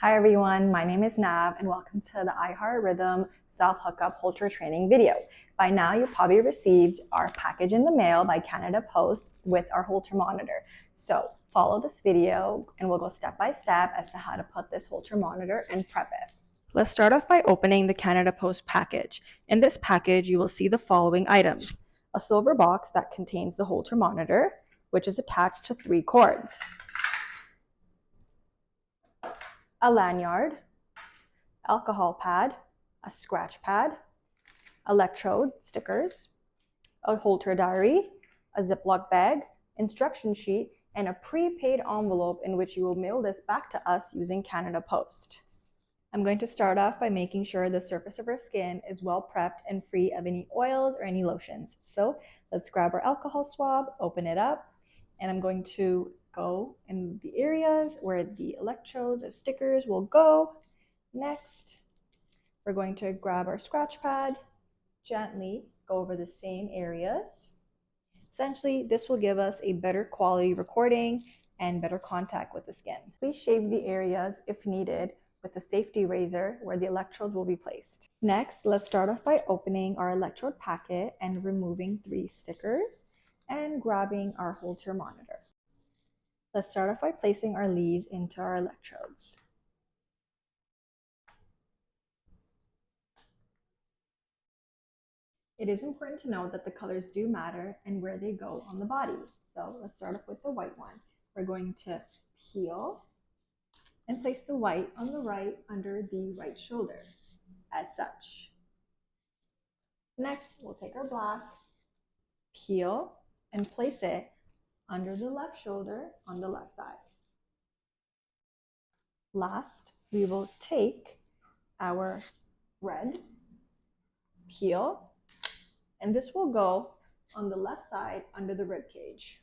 Hi everyone, my name is Nav and welcome to the iHeartRhythm self-hookup Holter training video. By now you probably received our package in the mail by Canada Post with our Holter monitor. So follow this video and we'll go step by step as to how to put this Holter monitor and prep it. Let's start off by opening the Canada Post package. In this package you will see the following items. A silver box that contains the Holter monitor, which is attached to 3 cords. A lanyard, alcohol pad, a scratch pad, electrode stickers, a Holter diary, a Ziploc bag, instruction sheet, and a prepaid envelope in which you will mail this back to us using Canada Post. I'm going to start off by making sure the surface of our skin is well prepped and free of any oils or any lotions. So let's grab our alcohol swab, open it up, and I'm going to go in the areas where the electrodes or stickers will go. Next, we're going to grab our scratch pad, gently go over the same areas. Essentially, this will give us a better quality recording and better contact with the skin. Please shave the areas if needed with a safety razor where the electrodes will be placed. Next, let's start off by opening our electrode packet and removing 3 stickers and grabbing our Holter monitor. Let's start off by placing our leads into our electrodes. It is important to note that the colors do matter and where they go on the body. So let's start off with the white one. We're going to peel and place the white on the right under the right shoulder, as such. Next, we'll take our black, peel, and place it under the left shoulder on the left side. Last, we will take our red, peel, and this will go on the left side under the rib cage,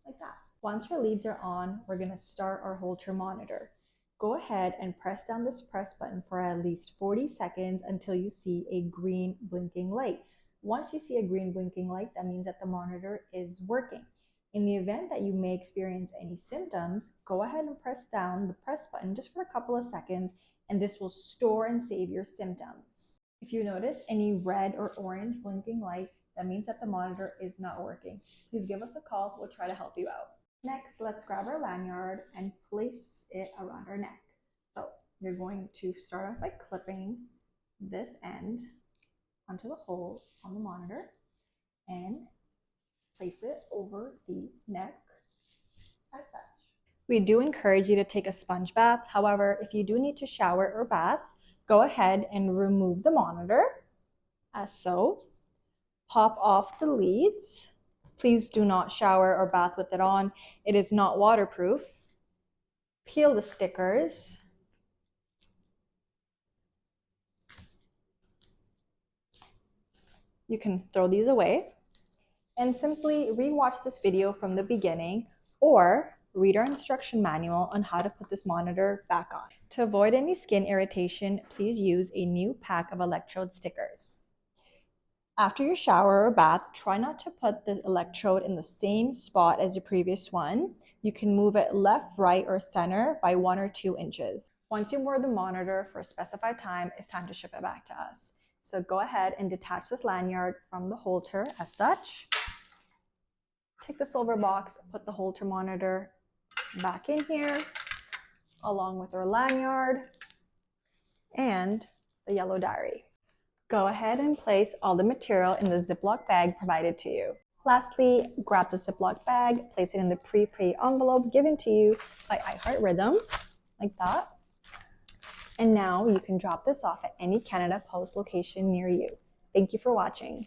like that. Once our leads are on, we're going to start our Holter monitor. Go ahead and press down this press button for at least 40 seconds until you see a green blinking light. Once you see a green blinking light, that means that the monitor is working. In the event that you may experience any symptoms, go ahead and press down the press button just for a couple of seconds, and this will store and save your symptoms. If you notice any red or orange blinking light, that means that the monitor is not working. Please give us a call, we'll try to help you out. Next, let's grab our lanyard and place it around our neck. So you're going to start off by clipping this end onto the hole on the monitor and place it over the neck as such. We do encourage you to take a sponge bath. However, if you do need to shower or bath, go ahead and remove the monitor as so. Pop off the leads. Please do not shower or bath with it on. It is not waterproof. Peel the stickers. You can throw these away and simply re-watch this video from the beginning or read our instruction manual on how to put this monitor back on. To avoid any skin irritation, please use a new pack of electrode stickers. After your shower or bath, try not to put the electrode in the same spot as the previous one. You can move it left, right, or center by 1 or 2 inches. Once you wear the monitor for a specified time, it's time to ship it back to us. So go ahead and detach this lanyard from the Holter as such. Take the silver box, put the Holter monitor back in here, along with our lanyard and the yellow diary. Go ahead and place all the material in the Ziploc bag provided to you. Lastly, grab the Ziploc bag, place it in the prepaid envelope given to you by iHeartRhythm, like that. And now you can drop this off at any Canada Post location near you. Thank you for watching.